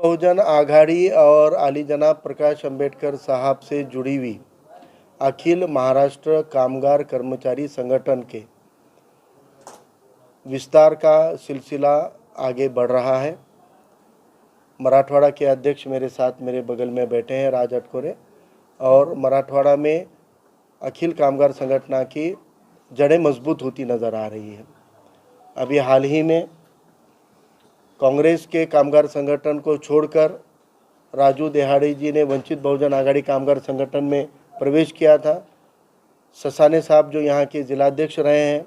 बहुजन आघाड़ी और आली जनाब प्रकाश अंबेडकर साहब से जुड़ी हुई अखिल महाराष्ट्र कामगार कर्मचारी संगठन के विस्तार का सिलसिला आगे बढ़ रहा है। मराठवाड़ा के अध्यक्ष मेरे साथ मेरे बगल में बैठे हैं, राज अटकोरे, और मराठवाड़ा में अखिल कामगार संगठन की जड़ें मजबूत होती नज़र आ रही है। अभी हाल ही में कांग्रेस के कामगार संगठन को छोड़कर राजू देहाड़े जी ने वंचित बहुजन आघाड़ी कामगार संगठन में प्रवेश किया था। ससाने साहब जो यहाँ के जिलाध्यक्ष रहे हैं,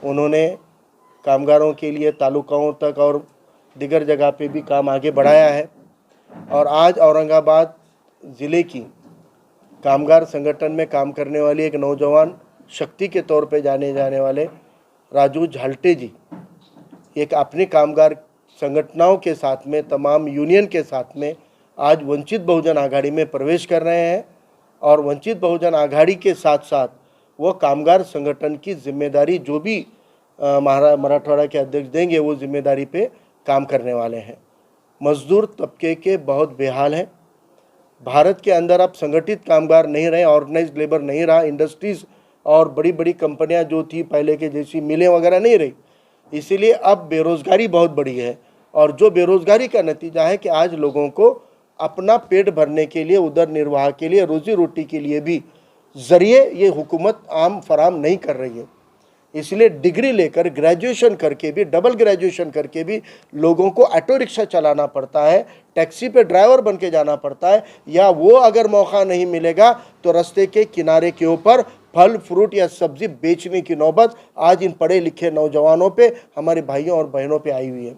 उन्होंने कामगारों के लिए तालुकाओं तक और दिगर जगह पे भी काम आगे बढ़ाया है। और आज औरंगाबाद ज़िले की कामगार संगठन में काम करने वाली एक नौजवान शक्ति के तौर पे जाने वाले राजू झाल्टे जी एक अपने कामगार संगठनों के साथ में, तमाम यूनियन के साथ में आज वंचित बहुजन आघाड़ी में प्रवेश कर रहे हैं। और वंचित बहुजन आघाड़ी के साथ साथ वो कामगार संगठन की जिम्मेदारी जो भी मराठवाड़ा के अध्यक्ष देंगे, वो जिम्मेदारी पे काम करने वाले हैं। मजदूर तबके के बहुत बेहाल हैं। भारत के अंदर अब संगठित कामगार नहीं रहे, ऑर्गेनाइज्ड लेबर नहीं रहा, इंडस्ट्रीज़ और बड़ी बड़ी कंपनियां जो थी पहले के जैसी मिलें वगैरह नहीं रही, इसीलिए अब बेरोज़गारी बहुत बड़ी है। और जो बेरोज़गारी का नतीजा है कि आज लोगों को अपना पेट भरने के लिए, उदर निर्वाह के लिए, रोज़ी रोटी के लिए भी ज़रिए ये हुकूमत आम फराम नहीं कर रही है। इसलिए डिग्री लेकर, ग्रेजुएशन करके भी, डबल ग्रेजुएशन करके भी लोगों को ऑटो रिक्शा चलाना पड़ता है, टैक्सी पे ड्राइवर बन के जाना पड़ता है, या वो अगर मौका नहीं मिलेगा तो रास्ते के किनारे के ऊपर फल फ्रूट या सब्जी बेचने की नौबत आज इन पढ़े लिखे नौजवानों पे, हमारे भाइयों और बहनों पे आई हुई है।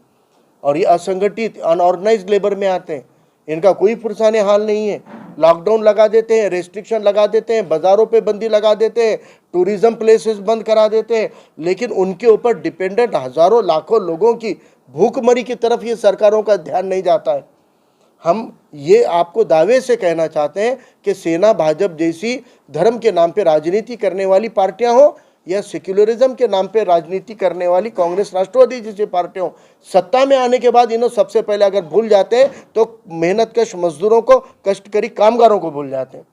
और ये असंगठित अनऑर्गेनाइज्ड लेबर में आते हैं, इनका कोई फुरसाने हाल नहीं है। लॉकडाउन लगा देते हैं, रेस्ट्रिक्शन लगा देते हैं, बाज़ारों पे बंदी लगा देते हैं, टूरिज़्म प्लेसेस बंद करा देते हैं, लेकिन उनके ऊपर डिपेंडेंट हज़ारों लाखों लोगों की भूखमरी की तरफ ये सरकारों का ध्यान नहीं जाता है। हम ये आपको दावे से कहना चाहते हैं कि सेना भाजपा जैसी धर्म के नाम पे राजनीति करने वाली पार्टियां हो, या सेक्युलरिज्म के नाम पे राजनीति करने वाली कांग्रेस राष्ट्रवादी जैसी पार्टियों, सत्ता में आने के बाद इन्हों सबसे पहले अगर भूल जाते हैं तो मेहनतकश मजदूरों को, कष्टकरी कामगारों को भूल जाते हैं।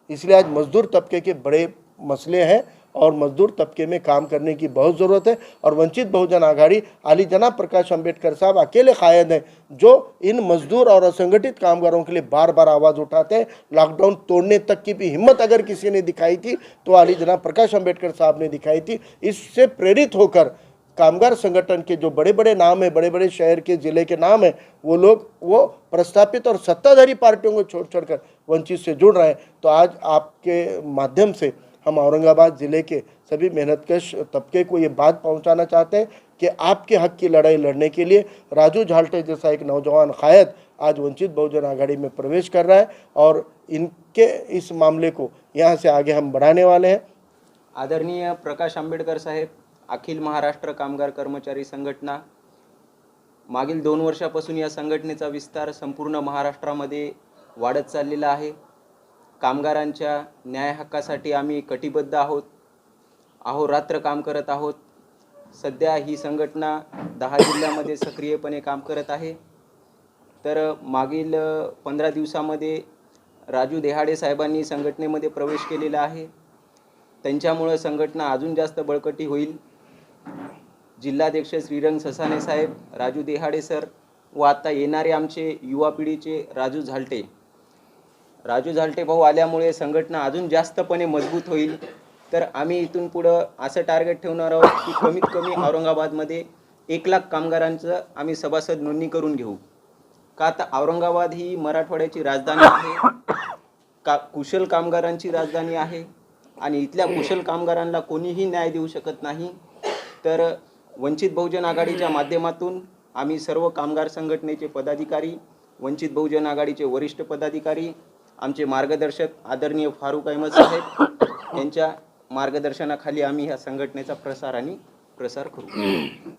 इसलिए आज मजदूर तबके के बड़े मसले हैं और मजदूर तबके में काम करने की बहुत ज़रूरत है। और वंचित बहुजन आघाड़ी आली जनाब प्रकाश अंबेडकर साहब अकेले कायद हैं जो इन मजदूर और असंगठित कामगारों के लिए बार बार आवाज़ उठाते हैं। लॉकडाउन तोड़ने तक की भी हिम्मत अगर किसी ने दिखाई थी तो आली जनाब प्रकाश अंबेडकर साहब ने दिखाई थी। इससे प्रेरित होकर कामगार संगठन के जो बड़े बड़े नाम है, बड़े बड़े शहर के ज़िले के नाम है, वो लोग वो प्रस्तापित और सत्ताधारी पार्टियों को छोड़ कर वंचित से जुड़ रहे हैं। तो आज आपके माध्यम से हम औरंगाबाद ज़िले के सभी मेहनतकश तबके को ये बात पहुंचाना चाहते हैं कि आपके हक की लड़ाई लड़ने के लिए राजू झाल्टे जैसा एक नौजवान कायद आज वंचित बहुजन आघाड़ी में प्रवेश कर रहा है और इनके इस मामले को यहाँ से आगे हम बढ़ाने वाले हैं। आदरणीय प्रकाश आंबेडकर साहेब, अखिल महाराष्ट्र कामगार कर्मचारी संघटना मागील 2 वर्षापासून या संघटनेचा विस्तार संपूर्ण महाराष्ट्रामध्ये वाढत चाललेला आहे। कामगारांच्या न्याय हक्कासाठी आम्ही कटिबद्ध आहोत, अहोरात्र काम करत आहोत। सध्या ही संघटना 10 जिल्ह्यामध्ये सक्रियपणे काम करत आहे। तर मागील 15 दिवसामध्ये राजू देहाडे साहेबांनी संघटनेमध्ये प्रवेश केलेला आहे। त्यांच्यामुळे संघटना अजून जास्त बळकटी होईल। जिल्हाध्यक्ष श्रीरंग ससाने साहेब, राजू देहाडे सर व आता येणारे आमचे युवा पिढीचे राजू झाल्टे भाऊ आल्यामुळे संघटना अजून जास्तपणे मजबूत होईल। तर आम्ही इथून पुढे असं टार्गेट ठेवणार आहोत की कमीत कमी औरंगाबादमध्ये 1 लाख कामगारांचं आम्ही सभासद नोंदणी करून घेऊ। का आता औरंगाबाद ही मराठवाड्याची राजधानी आहे, कुशल कामगारांची राजधानी आहे आणि इथल्या कुशल कामगारांना कोणीही न्याय देऊ शकत नाही। तर वंचित बहुजन आघाडीच्या माध्यमातून आम्ही सर्व कामगार संघटनेचे पदाधिकारी, वंचित बहुजन आघाडीचे वरिष्ठ पदाधिकारी, आमचे मार्गदर्शक आदरणीय फारूक अहमद साहेब यांच्या मार्गदर्शनाखाली आम्ही ह्या संघटनेचा प्रसार करू।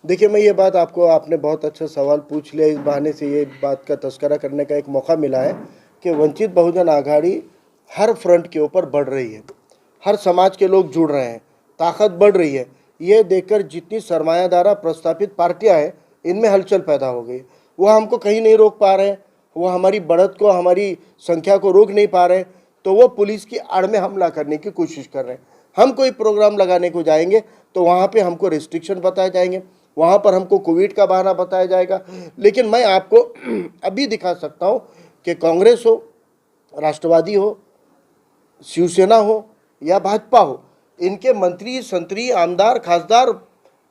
देखिए, मैं ये बात आपने बहुत अच्छा सवाल पूछ लिया, इस बहाने से ये बात का तस्करा करने का एक मौका मिला है कि वंचित बहुजन आघाड़ी हर फ्रंट के ऊपर बढ़ रही है, हर समाज के लोग जुड़ रहे हैं, ताकत बढ़ रही है। ये देखकर जितनी सरमायादारा प्रस्तापित पार्टियां हैं, इनमें हलचल पैदा हो गई। वो हमको कहीं नहीं रोक पा रहे हैं। वो हमारी बढ़त को, हमारी संख्या को रोक नहीं पा रहे हैं, तो वो पुलिस की आड़ में हमला करने की कोशिश कर रहे हैं। हम कोई प्रोग्राम लगाने को जाएंगे तो वहाँ पे हमको रिस्ट्रिक्शन बताए जाएंगे, वहाँ पर हमको कोविड का बहाना बताया जाएगा। लेकिन मैं आपको अभी दिखा सकता हूँ कि कांग्रेस हो, राष्ट्रवादी हो, शिवसेना हो या भाजपा हो, इनके मंत्री, संतरी, आमदार, खासदार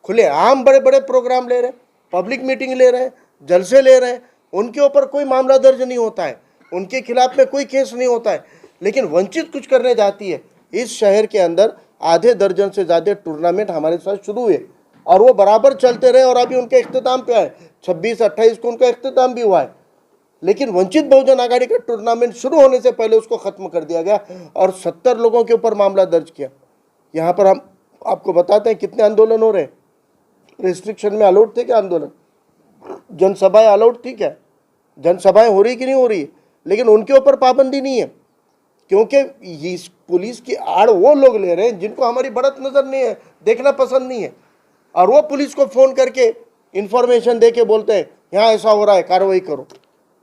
खुले आम बड़े बड़े प्रोग्राम ले रहे हैं, पब्लिक मीटिंग ले रहे हैं, जलसे ले रहे हैं, उनके ऊपर कोई मामला दर्ज नहीं होता है, उनके खिलाफ में कोई केस नहीं होता है। लेकिन वंचित कुछ करने जाती है। इस शहर के अंदर आधे दर्जन से ज़्यादा टूर्नामेंट हमारे साथ शुरू हुए और वो बराबर चलते रहे और अभी उनके इख्तिताम पे आए। 26-28 को उनका इख्तिताम भी हुआ है। लेकिन वंचित बहुजन आघाड़ी का टूर्नामेंट शुरू होने से पहले उसको खत्म कर दिया गया और 70 लोगों के ऊपर मामला दर्ज किया। यहाँ पर हम आपको बताते हैं कितने आंदोलन हो रहे हैं। रिस्ट्रिक्शन में अलाउड थे क्या आंदोलन? जनसभाएं अलाउड थी क्या? जनसभाएं हो रही कि नहीं हो रही? लेकिन उनके ऊपर पाबंदी नहीं है, क्योंकि इस पुलिस की आड़ वो लोग ले रहे हैं जिनको हमारी बढ़त नजर नहीं है, देखना पसंद नहीं है, और वो पुलिस को फोन करके इंफॉर्मेशन दे के बोलते हैं यहाँ ऐसा हो रहा है, कार्रवाई करो।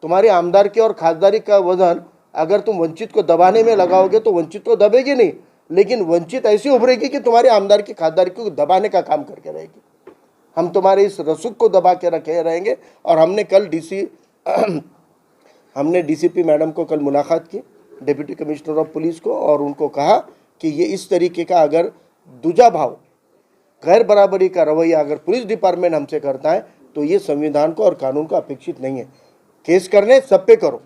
तुम्हारी आमदार की और खासदारी का वजन अगर तुम वंचित को दबाने में लगाओगे तो वंचित तो दबेगी नहीं, लेकिन वंचित ऐसी उभरेगी कि तुम्हारी आमदार की खासदारी को दबाने का काम करके रहेगी। हम तुम्हारे इस रसूख को दबा के रखे रहेंगे। और हमने कल हमने डीसीपी मैडम को कल मुलाकात की, डिप्टी कमिश्नर ऑफ पुलिस को, और उनको कहा कि ये इस तरीके का अगर दूजा भाव, गैर बराबरी का रवैया अगर पुलिस डिपार्टमेंट हमसे करता है तो ये संविधान को और कानून को अपेक्षित नहीं है। केस करने सब पे करो,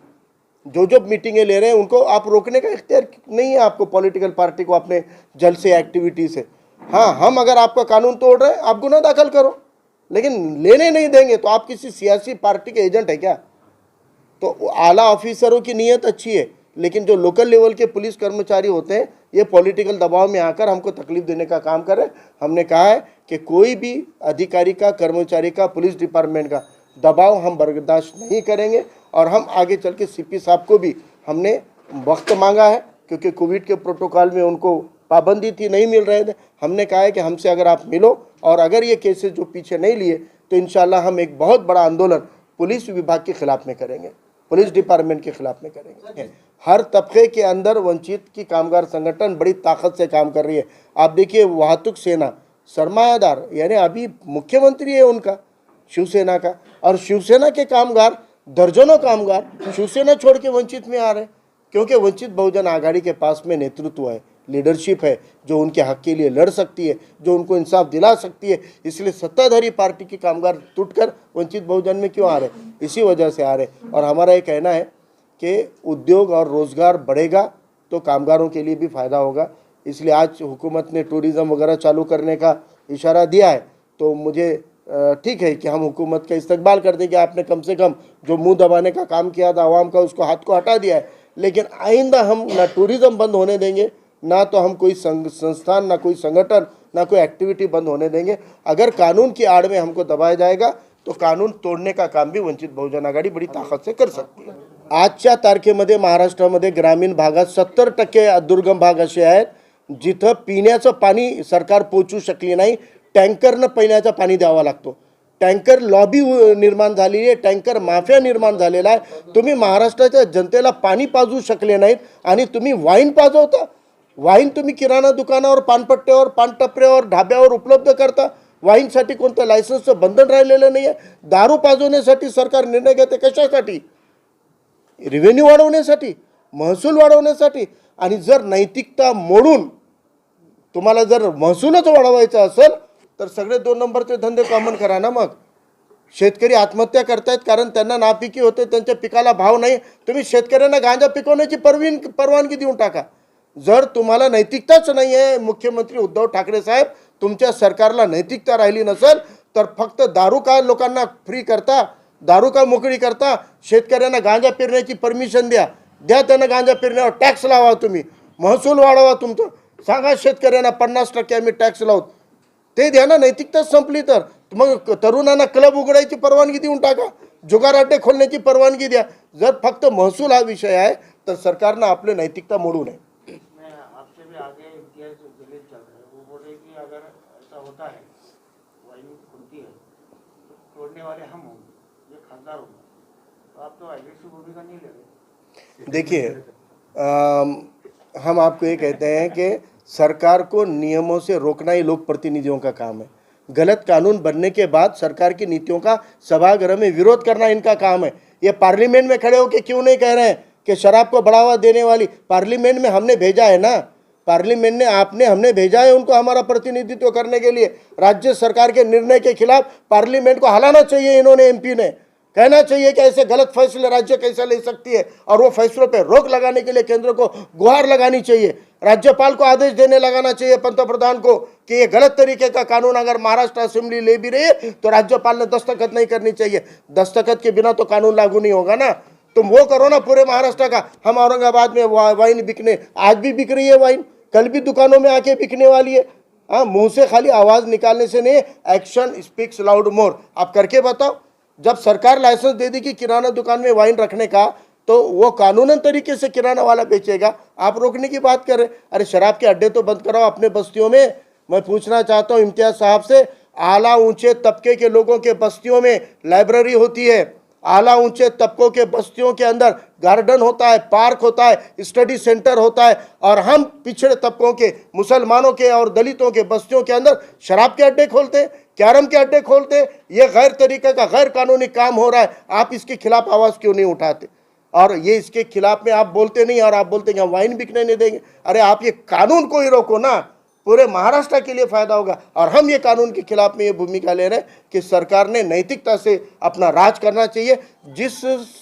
जो जो मीटिंगें ले रहे हैं उनको आप रोकने का इख्तियार नहीं है आपको, पॉलिटिकल पार्टी को अपने जल से एक्टिविटी से। हाँ, हम अगर आपका कानून तोड़ रहे हैं आप गुनाह दाखिल करो, लेकिन लेने नहीं देंगे तो आप किसी सियासी पार्टी के एजेंट है क्या? तो आला ऑफिसरों की नीयत अच्छी है, लेकिन जो लोकल लेवल के पुलिस कर्मचारी होते हैं ये पॉलिटिकल दबाव में आकर हमको तकलीफ देने का काम कर रहे हैं। हमने कहा है कि कोई भी अधिकारी का, कर्मचारी का, पुलिस डिपार्टमेंट का दबाव हम बर्दाश्त नहीं करेंगे। और हम आगे चल के सीपी साहब को भी हमने वक्त मांगा है, क्योंकि कोविड के प्रोटोकॉल में उनको पाबंदी थी, नहीं मिल रहे थे। हमने कहा है कि हमसे अगर आप मिलो और अगर ये केसेस जो पीछे नहीं लिए तो इंशाल्लाह हम एक बहुत बड़ा आंदोलन पुलिस विभाग के खिलाफ में करेंगे, पुलिस डिपार्टमेंट के खिलाफ में करेंगे। हर तबके के अंदर वंचित की कामगार संगठन बड़ी ताकत से काम कर रही है। आप देखिए, वाहतुक सेना सरमायादार, यानी अभी मुख्यमंत्री है उनका, शिवसेना का, और शिवसेना के कामगार, दर्जनों कामगार शिवसेना छोड़ के वंचित में आ रहे हैं, क्योंकि वंचित बहुजन आघाड़ी के पास में नेतृत्व है, लीडरशिप है, जो उनके हक के लिए लड़ सकती है, जो उनको इंसाफ दिला सकती है। इसलिए सत्ताधारी पार्टी के कामगार टूटकर वंचित बहुजन में क्यों आ रहे? इसी वजह से आ रहे। और हमारा ये कहना है कि उद्योग और रोजगार बढ़ेगा तो कामगारों के लिए भी फ़ायदा होगा। इसलिए आज हुकूमत ने टूरिज़्म वगैरह चालू करने का इशारा दिया है, तो मुझे ठीक है कि हम हुकूमत का इस्तकबाल कर दें कि आपने कम से कम जो मुंह दबाने का काम किया था आवाम का, उसको हाथ को हटा दिया है। लेकिन आइंदा हम ना टूरिज़्म बंद होने देंगे, ना तो हम कोई संस्थान, ना कोई संगठन, ना कोई एक्टिविटी बंद होने देंगे। अगर कानून की आड़ में हमको दबाया जाएगा तो कानून तोडणे का काम भी वंचित बहुजन आघाडी बड़ी ताकद से कर सकते हैं। आजच्या तारखेमध्ये महाराष्ट्रामध्ये ग्रामीण भागात 70% दुर्गम भाग असे आहेत जिथं पिण्याचं पाणी सरकार पोहोचू शकली नाही, टँकरनं पिण्याचं पाणी द्यावं लागतो। टँकर लॉबी निर्माण झाली आहे, टँकर माफिया निर्माण झालेला आहे। तुम्ही महाराष्ट्राच्या जनतेला पाणी पाजू शकले नाहीत आणि तुम्ही वाईन पाजवता। वाईन तुम्ही किराणा दुकानावर, पानपट्ट्यावर, पानटपऱ्यावर, ढाब्यावर उपलब्ध करता। वाईनसाठी कोणतं लायसन्सचं बंधन राहिलेलं नाही आहे। दारू पाजवण्यासाठी सरकार निर्णय घेते, कशासाठी? रेव्हेन्यू वाढवण्यासाठी, महसूल वाढवण्यासाठी। आणि जर नैतिकता मोडून तुम्हाला जर महसूलच वाढवायचा असेल तर सगळे 2 नंबरचे धंदे कॉमन करा ना। मग शेतकरी आत्महत्या करतायत कारण त्यांना नापिकी होते, त्यांच्या पिकाला भाव नाही। तुम्ही शेतकऱ्यांना गांजा पिकवण्याची परवानगी देऊन टाका। जर तुम्हाला नैतिकताच नाही आहे, मुख्यमंत्री उद्धव ठाकरे साहेब, तुमच्या सरकारला नैतिकता राहिली नसेल तर फक्त दारू का लोकांना फ्री करता, दारू का मोकळी करता, शेतकऱ्यांना गांजा पेरण्याची परमिशन द्या, त्यांना गांजा पेरण्यावर टॅक्स लावा, तुम्ही महसूल वाढवा तुमचं, सांगा शेतकऱ्यांना 50% आम्ही टॅक्स लावू, ते द्या ना। नैतिकता संपली तर मग तरुणांना क्लब उघडायची परवानगी देऊन टाका, जुगार अड्डे खोलण्याची परवानगी द्या। जर फक्त महसूल हा विषय आहे तर सरकारनं आपले नैतिकता मोडू नये। आपसे भी आगे इम्तियाज जलील चल रहे हैं, वो बोल रहे कि अगर ऐसा होता है, वायु खुलती है, तो तोड़ने वाले हम होंगे, ये खासदार होंगे। तो आप तो एग्रेसिव भूमिका नहीं ले रहे। देखिए, हम आपको ये कहते हैं कि सरकार को नियमों से रोकना ही लोक प्रतिनिधियों का काम है। गलत कानून बनने के बाद सरकार की नीतियों का सभागृह में विरोध करना इनका काम है। ये पार्लियामेंट में खड़े होकर क्यों नहीं कह रहे हैं कि शराब को बढ़ावा देने वाली, पार्लियामेंट में हमने भेजा है ना, पार्लियामेंट ने हमने भेजा है उनको हमारा प्रतिनिधित्व करने के लिए। राज्य सरकार के निर्णय के खिलाफ पार्लियामेंट को हिलाना चाहिए, इन्होंने एमपी ने कहना चाहिए कि ऐसे गलत फैसले राज्य कैसे ले सकती है, और वो फैसलों पर रोक लगाने के लिए केंद्र को गुहार लगानी चाहिए। राज्यपाल को आदेश देने लगाना चाहिए पंतप्रधान को कि ये गलत तरीके का कानून अगर महाराष्ट्र असेंबली ले भी रही है तो राज्यपाल ने दस्तखत नहीं करनी चाहिए। दस्तखत के बिना तो कानून लागू नहीं होगा ना। तुम वो करो ना पूरे महाराष्ट्र का। हम औरंगाबाद में वाइन बिकने, आज भी बिक रही है वाइन, कल भी दुकानों में आके बिकने वाली है। हाँ, मुंह से खाली आवाज निकालने से नहीं, एक्शन स्पीक्स लाउड मोर। आप करके बताओ। जब सरकार लाइसेंस दे दी कि किराना दुकान में वाइन रखने का, तो वो कानूनन तरीके से किराना वाला बेचेगा, आप रोकने की बात कर रहे। अरे शराब के अड्डे तो बंद कराओ अपने बस्तियों में। मैं पूछना चाहता हूँ इम्तियाज साहब से, आला ऊंचे तबके के लोगों के बस्तियों में लाइब्रेरी होती है, आला ऊंचे तबकों के बस्तियों के अंदर गार्डन होता है, पार्क होता है, स्टडी सेंटर होता है, और हम पिछड़े तबकों के, मुसलमानों के और दलितों के बस्तियों के अंदर शराब के अड्डे खोलते हैं, कैरम के अड्डे खोलते हैं। ये गैर तरीके का गैर कानूनी काम हो रहा है। आप इसके खिलाफ आवाज़ क्यों नहीं उठाते? और ये इसके खिलाफ में आप बोलते नहीं, और आप बोलते हैं हम वाइन बिकने नहीं देंगे। अरे आप ये कानून को ही रोको ना, पूरे महाराष्ट्र के लिए फायदा होगा। और हम ये कानून के खिलाफ में ये भूमिका ले रहे हैं कि सरकार ने नैतिकता से अपना राज करना चाहिए। जिस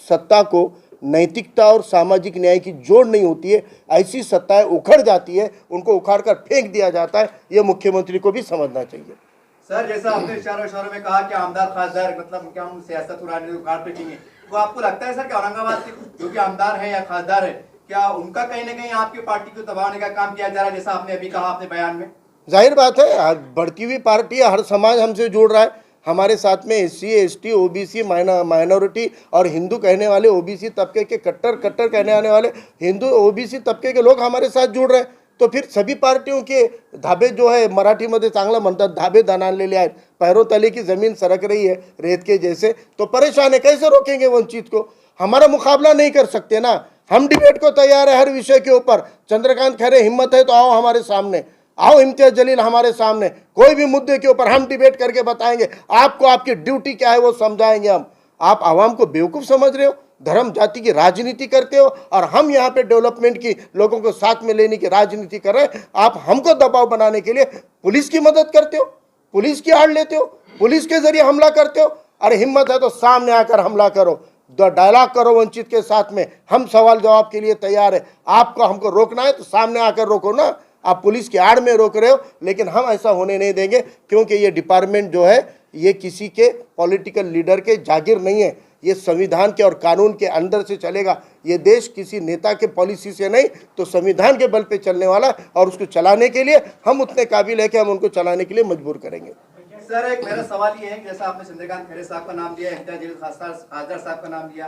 सत्ता को नैतिकता और सामाजिक न्याय की जोड़ नहीं होती है, ऐसी सत्ताएं उखड़ जाती है, उनको उखाड़ कर फेंक दिया जाता है। ये मुख्यमंत्री को भी समझना चाहिए। सर, जैसा आपने इशारों में कहा कि आमदार खासदार मतलब क्या हम सियासत और राजनीति कारपेटिंग है, वो आपको लगता है सर कि औरंगाबाद के जो भी आमदार है या खासदार है, क्या उनका कहीं ना कहीं आपकी पार्टी को दबाने का काम किया जा रहा है, जैसा आपने अभी कहा अपने बयान में? जाहिर बात है, बढ़ती हुई पार्टी है, हर समाज हमसे जुड़ रहा है। हमारे साथ में SC ST OBC माइनॉरिटी और हिंदू कहने वाले, OBC तबके के कट्टर कहने आने वाले हिंदू OBC तबके के लोग हमारे साथ जुड़ रहे हैं। तो फिर सभी पार्टियों के धाबे जो है, मराठीमध्ये चांगला म्हणतात, धाबे दणाणलेले आहेत, पैरों तले की जमीन सरक रही है रेत के जैसे, तो परेशान है। कैसे रोकेंगे वंचित को? हमारा मुकाबला नहीं कर सकते ना। हम डिबेट को तैयार है हर विषय के ऊपर। चंद्रकांत खैरे हिम्मत है तो आओ हमारे सामने, आओ इम्तियाज जलील हमारे सामने, कोई भी मुद्दे के ऊपर हम डिबेट करके बताएंगे आपको, आपकी ड्यूटी क्या है वो समझाएंगे हम। आप आवाम को बेवकूफ़ समझ रहे हो, धर्म जाति की राजनीति करते हो, और हम यहाँ पे डेवलपमेंट की, लोगों को साथ में लेने की राजनीति कर रहे हैं। आप हमको दबाव बनाने के लिए पुलिस की मदद करते हो, पुलिस की आड़ लेते हो, पुलिस के जरिए हमला करते हो। अरे हिम्मत है तो सामने आकर हमला करो, डायलॉग करो वंचित के साथ में। हम सवाल जवाब के लिए तैयार है। आपको हमको रोकना है तो सामने आकर रोको ना। आप पुलिस की आड़ में रोक रहे हो, लेकिन हम ऐसा होने नहीं देंगे, क्योंकि ये डिपार्टमेंट जो है ये किसी के पॉलिटिकल लीडर के जागीर नहीं है। ये संविधान के और कानून के अंदर से चलेगा। ये देश किसी नेता के पॉलिसी से नहीं, तो संविधान के बल पे चलने वाला, और उसको चलाने के लिए हम उतने काबिल है कि हम उनको चलाने के लिए मजबूर करेंगे। सर, एक मेरा सवाल ये है कि जैसा आपने चंद्रकांत खैरे साहब का नाम दिया, इम्तियाज जलील खासदार साहब का नाम दिया,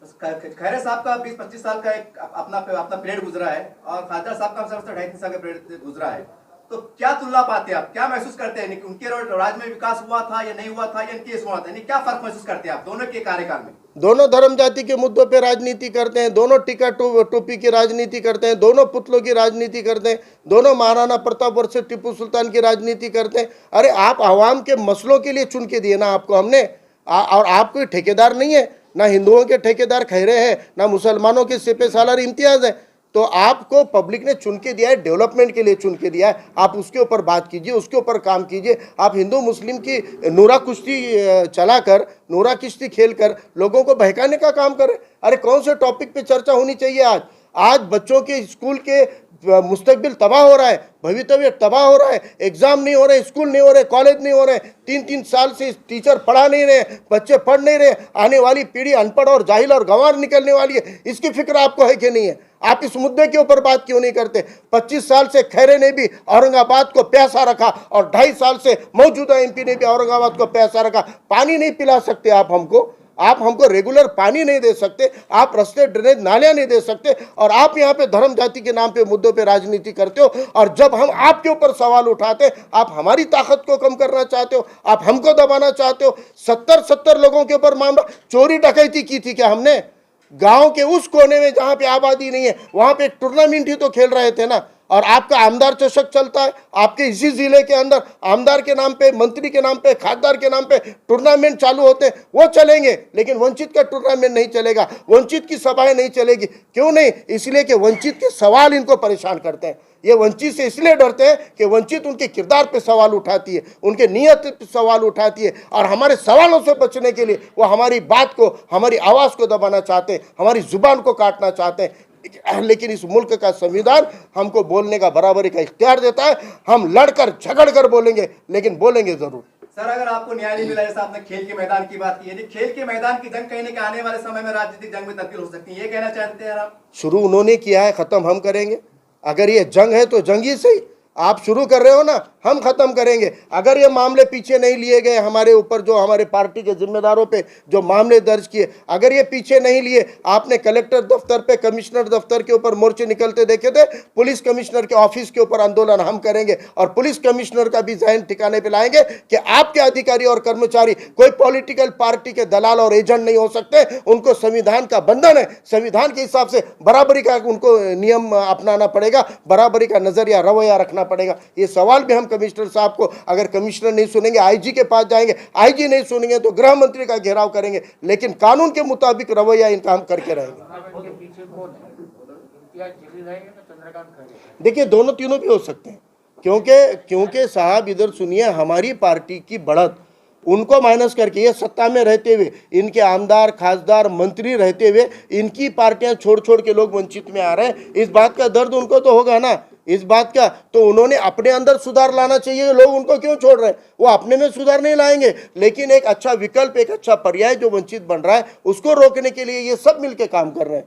खैरे साहब का 20-25 साल का एक अपना पीरियड गुजरा है, और खासदार साहब का 2.5-3 साल का पीरियड गुजरा है। तो क्या तुलना पाते हैं आप, क्या महसूस करते हैं? उनके राज्य में विकास हुआ था या नहीं हुआ था, या इनके हुआ था, क्या फर्क महसूस करते हैं आप दोनों के कार्यकाल में? दोनों धर्म जाति के मुद्दों पे राजनीति करते हैं, दोनों टिका टोपी की राजनीति करते हैं, दोनों पुतलों की राजनीति करते हैं, दोनों महाराणा प्रताप और से टीपू सुल्तान की राजनीति करते हैं। अरे आप आवाम के मसलों के लिए चुन के दिए ना आपको हमने, और आप कोई ठेकेदार नहीं है, ना हिंदुओं के ठेकेदार खैरे हैं, ना मुसलमानों के सिपे सालार इम्तियाज है। तो आपको पब्लिक ने चुन के दिया है, डेवलपमेंट के लिए चुन के दिया है। आप उसके ऊपर बात कीजिए, उसके ऊपर काम कीजिए। आप हिंदू मुस्लिम की नूरा कुश्ती चलाकर, नूरा कुश्ती खेलकर लोगों को बहकाने का काम करें। अरे कौन से टॉपिक पे चर्चा होनी चाहिए आज बच्चों के स्कूल के मुस्तकबिल तबाह हो रहा है, भवितव्य तबाह हो रहा है, एग्जाम नहीं हो रहे, स्कूल नहीं हो रहे, कॉलेज नहीं हो रहे, 3-3 साल से टीचर पढ़ा नहीं रहे, बच्चे पढ़ नहीं रहे, आने वाली पीढ़ी अनपढ़ और जाहिल और गंवार निकलने वाली है। इसकी फिक्र आपको है कि नहीं है? आप इस मुद्दे के ऊपर बात क्यों नहीं करते? 25 साल से खैरे ने भी औरंगाबाद को प्यासा रखा, और 2.5 साल से मौजूदा MP ने भी औरंगाबाद को प्यासा रखा। पानी नहीं पिला सकते आप हमको? आप हमको रेगुलर पानी नहीं दे सकते, आप रास्ते ड्रेनेज नालियाँ नहीं दे सकते, और आप यहाँ पे धर्म जाति के नाम पे मुद्दों पे राजनीति करते हो। और जब हम आपके ऊपर सवाल उठाते, आप हमारी ताकत को कम करना चाहते हो, आप हमको दबाना चाहते हो। 70 लोगों के ऊपर मामला, चोरी डकैती की थी क्या हमने? गांव के उस कोने में जहां पे आबादी नहीं है, वहां पे एक टूर्नामेंट ही तो खेल रहे थे ना। और आपका आमदार चषक चलता है, आपके इसी जिले के अंदर आमदार के नाम पे, मंत्री के नाम पे, खासदार के नाम पे टूर्नामेंट चालू होते हैं, वो चलेंगे, लेकिन वंचित का टूर्नामेंट नहीं चलेगा, वंचित की सभाएं नहीं चलेगी। क्यों नहीं? इसलिए कि वंचित के सवाल इनको परेशान करते हैं। ये वंचित से इसलिए डरते हैं कि वंचित उनके किरदार पे सवाल उठाती है, उनके नियत पे सवाल उठाती है, और हमारे सवालों से बचने के लिए वो हमारी बात को, हमारी आवाज़ को दबाना चाहते हैं, हमारी जुबान को काटना चाहते हैं। लेकिन इस मुल्क का संविधान हमको बोलने का बराबरी का इख्तियार देता है। हम लड़कर झगड़कर बोलेंगे, लेकिन बोलेंगे जरूर। सर, अगर आपको न्याय नहीं मिला, जैसे आपने खेल के मैदान की बात की, यदि खेल के मैदान की जंग कहने के आने वाले समय में राजनीतिक जंग में तब्दील हो सकती है, ये कहना चाहते हैं आप? शुरू उन्होंने किया है, खत्म हम करेंगे। अगर ये जंग है तो जंग ही सही, आप शुरू कर रहे हो ना, हम खत्म करेंगे। अगर ये मामले पीछे नहीं लिए गए, हमारे ऊपर जो हमारे पार्टी के जिम्मेदारों पे जो मामले दर्ज किए, अगर ये पीछे नहीं लिए, आपने कलेक्टर दफ्तर पे, कमिश्नर दफ्तर के ऊपर मोर्चे निकलते देखे थे, पुलिस कमिश्नर के ऑफिस के ऊपर आंदोलन हम करेंगे, और पुलिस कमिश्नर का भी जहन ठिकाने पे लाएंगे कि आपके अधिकारी और कर्मचारी कोई पॉलिटिकल पार्टी के दलाल और एजेंट नहीं हो सकते। उनको संविधान का बंधन है, संविधान के हिसाब से बराबरी का उनको नियम अपनाना पड़ेगा, बराबरी का नजरिया रवैया रखना पड़ेगा। ये सवाल भी हम कमिश्नर साहब को, अगर कमिश्नर नहीं सुनेंगे आईजी के पास जाएंगे, आईजी नहीं सुनेंगे तो गृह मंत्री का घेराव करेंगे, लेकिन कानून के मुताबिक रवैया इनका हम करके रहेंगे। आपके पीछे कौन है? इम्तियाज जलील रहेंगे या चंद्रकांत खैरे? देखिए, दोनों तीनों भी हो सकते हैं, क्योंकि साहब इधर सुनिए, हमारी पार्टी की बढ़त उनको माइनस करके, ये सत्ता में रहते हुए, इनके आमदार, खासदार, मंत्री रहते हुए इनकी पार्टियां छोड़ छोड़ के लोग वंचित में आ रहे हैं। इस बात का दर्द उनको तो होगा ना, इस बात का तो उन्होंने अपने अंदर सुधार लाना चाहिए। लोग उनको क्यों छोड़ रहे हैं? वो अपने में सुधार नहीं लाएंगे, लेकिन एक अच्छा विकल्प, एक अच्छा पर्याय जो वंचित बन रहा है, उसको रोकने के लिए ये सब मिलकर काम कर रहे हैं।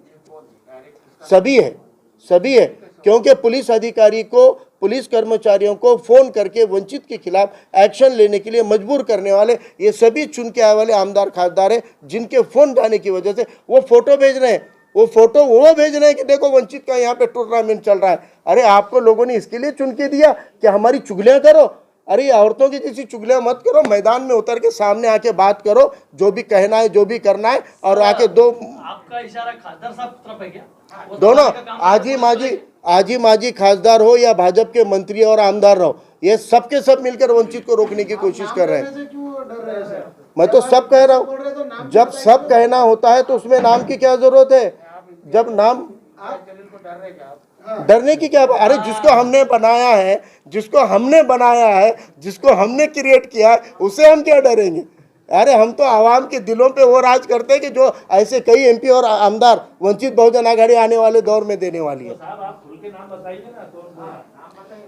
सभी है, क्योंकि पुलिस अधिकारी को, पुलिस कर्मचारियों को फोन करके वंचित के खिलाफ एक्शन लेने के लिए मजबूर करने वाले ये सभी चुन के आए वाले आमदार खासदार हैं, जिनके फोन जाने की वजह से वो फोटो भेज रहे हैं, वो भेज रहे हैं कि देखो वंचित का यहाँ पे टूर्नामेंट चल रहा है। अरे आपको लोगों ने इसके लिए चुन के दिया कि हमारी चुगलियां करो? अरे औरतों की किसी चुगलियां मत करो, मैदान में उतर के सामने आके बात करो, जो भी कहना है, जो भी करना है, और आके दो। आपका इशारा खासदार साहब की तरफ है क्या? दोनों आजी माजी खासदार हो या भाजपा के मंत्री और आमदार रहो, ये सबके सब मिलकर वंचित को रोकने की कोशिश कर रहे हैं। मैं तो सब कह रहा हूँ, जब सब कहना होता है तो उसमें नाम की क्या जरूरत है? जब नाम डरने की क्या? अरे जिसको हमने बनाया है, जिसको हमने क्रिएट किया है, उसे हम क्या डरेंगे? अरे हम तो आवाम के दिलों पे वो राज करते हैं कि जो ऐसे कई एमपी और आमदार वंचित बहुजन आघाड़ी आने वाले दौर में देने वाली है।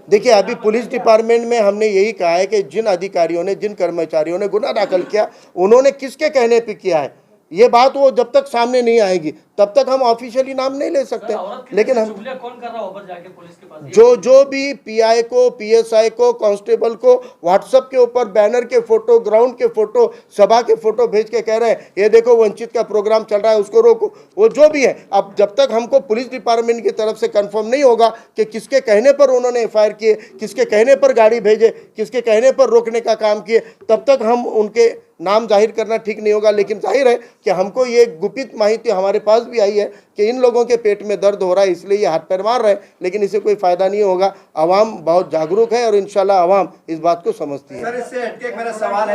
देखिए, अभी पुलिस डिपार्टमेंट में हमने यही कहा है कि जिन अधिकारियों ने, जिन कर्मचारियों ने गुनाह दाखिल किया, उन्होंने किसके कहने पे किया है, ये बात वो जब तक सामने नहीं आएगी तब तक हम ऑफिशियली नाम नहीं ले सकते। लेकिन हम कौन कर रहा है जाके पुलिस के पास? जो भी पीआई को, पीएसआई को, कांस्टेबल को व्हाट्सएप के ऊपर बैनर के फोटो, ग्राउंड के फोटो, सभा के फोटो भेज के कह रहे हैं ये देखो वंचित का प्रोग्राम चल रहा है, उसको रोको, वो जो भी है। अब जब तक हमको पुलिस डिपार्टमेंट की तरफ से कंफर्म नहीं होगा कि किसके कहने पर उन्होंने एफआईआर किए, किसके कहने पर गाड़ी भेजे, किसके कहने पर रोकने का काम किए, तब तक हम उनके नाम जाहिर करना ठीक नहीं होगा। लेकिन जाहिर है कि हमको ये गुपित माहिती हमारे पास भी आई है कि इन लोगों के पेट में दर्द हो रहा है, इसलिए ये हाथ पैर मार रहे हैं, लेकिन इससे कोई फायदा नहीं होगा। आवाम बहुत जागरूक है और इंशाल्लाह आवाम इस बात को समझती है। सर, इससे हटके एक मेरा सवाल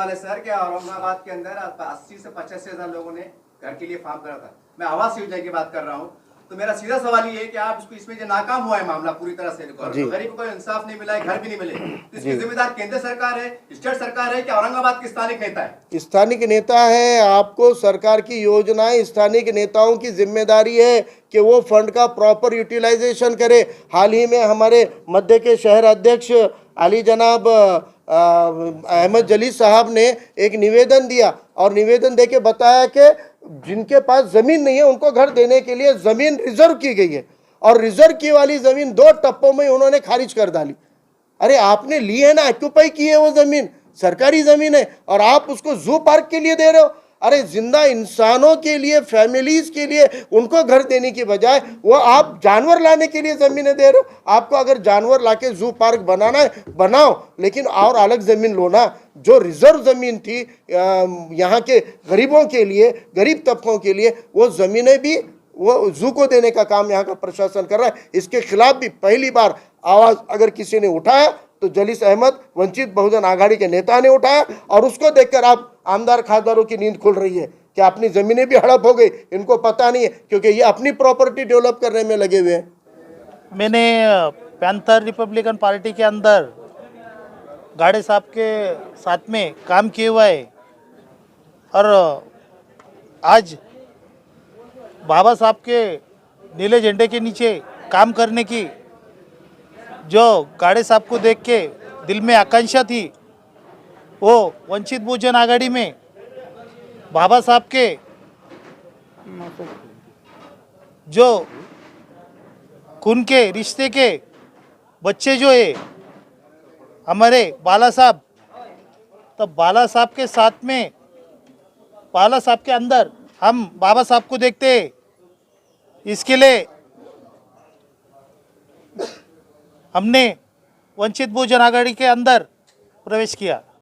है सर, कि औरंगाबाद के अंदर 80 से 85 हजार लोगों ने घर के लिए फॉर्म भरा था। मैं आवास योजना की बात कर रहा हूँ, तो मेरा सीधा सवाल ये है कि आप इसमें जो नाकाम हुआ है मामला पूरी तरह से, गरीब को इंसाफ नहीं मिला है, घर भी नहीं मिले, तो इसकी जिम्मेदार केंद्र सरकार है, स्टेट सरकार है, कि औरंगाबाद के स्थानिक नेता है? स्थानिक नेता है। आपको सरकार की योजनाएं, स्थानिक नेताओं की जिम्मेदारी है कि वो फंड का प्रॉपर यूटिलाइजेशन करे। हाल ही में हमारे मध्य के शहर अध्यक्ष अली जनाब अहमद जलील साहब ने एक निवेदन दिया, और निवेदन देके बताया कि जिनके पास जमीन नहीं है उनको घर देने के लिए जमीन रिजर्व की गई है, और रिजर्व की वाली जमीन 2 टप्पों में उन्होंने खारिज कर डाली। अरे आपने ली है ना, ऑक्यूपाई की है वो जमीन, सरकारी ज़मीन है और आप उसको जू पार्क के लिए दे रहे हो। अरे जिंदा इंसानों के लिए, फैमिलीज के लिए उनको घर देने की बजाय वो आप जानवर लाने के लिए ज़मीनें दे रहे हो। आपको अगर जानवर लाके जू पार्क बनाना है बनाओ, लेकिन और अलग ज़मीन लो ना। जो रिजर्व ज़मीन थी यहाँ के गरीबों के लिए, गरीब तबकों के लिए, वो ज़मीनें भी वो जू को देने का काम यहाँ का प्रशासन कर रहा है। इसके खिलाफ भी पहली बार आवाज़ अगर किसी ने उठाया तो जलीस अहमद वंचित बहुजन आघाड़ी के नेता ने उठाया, और उसको देखकर आप आमदार खासदारों की नींद खुल रही है कि अपनी ज़मीनें भी हड़प हो गई। इनको पता नहीं है क्योंकि ये अपनी प्रॉपर्टी डेवलप करने में लगे हुए हैं। मैंने पैंथर रिपब्लिकन पार्टी के अंदर गाड़े साहब के साथ में काम किए हुआ है, और आज बाबा साहब के नीले झंडे के नीचे काम करने की जो गाड़े साहब को देख के दिल में आकांक्षा थी, वो वंचित बहुजन आघाड़ी में बाबा साहब के जो खून के रिश्ते के बच्चे जो है हमारे बाला साहब, तो बाला साहब के साथ में, बाला साहब के अंदर हम बाबा साहब को देखते हैं। इसके लिए हमने वंचित बहुजन आघाड़ी के अंदर प्रवेश किया।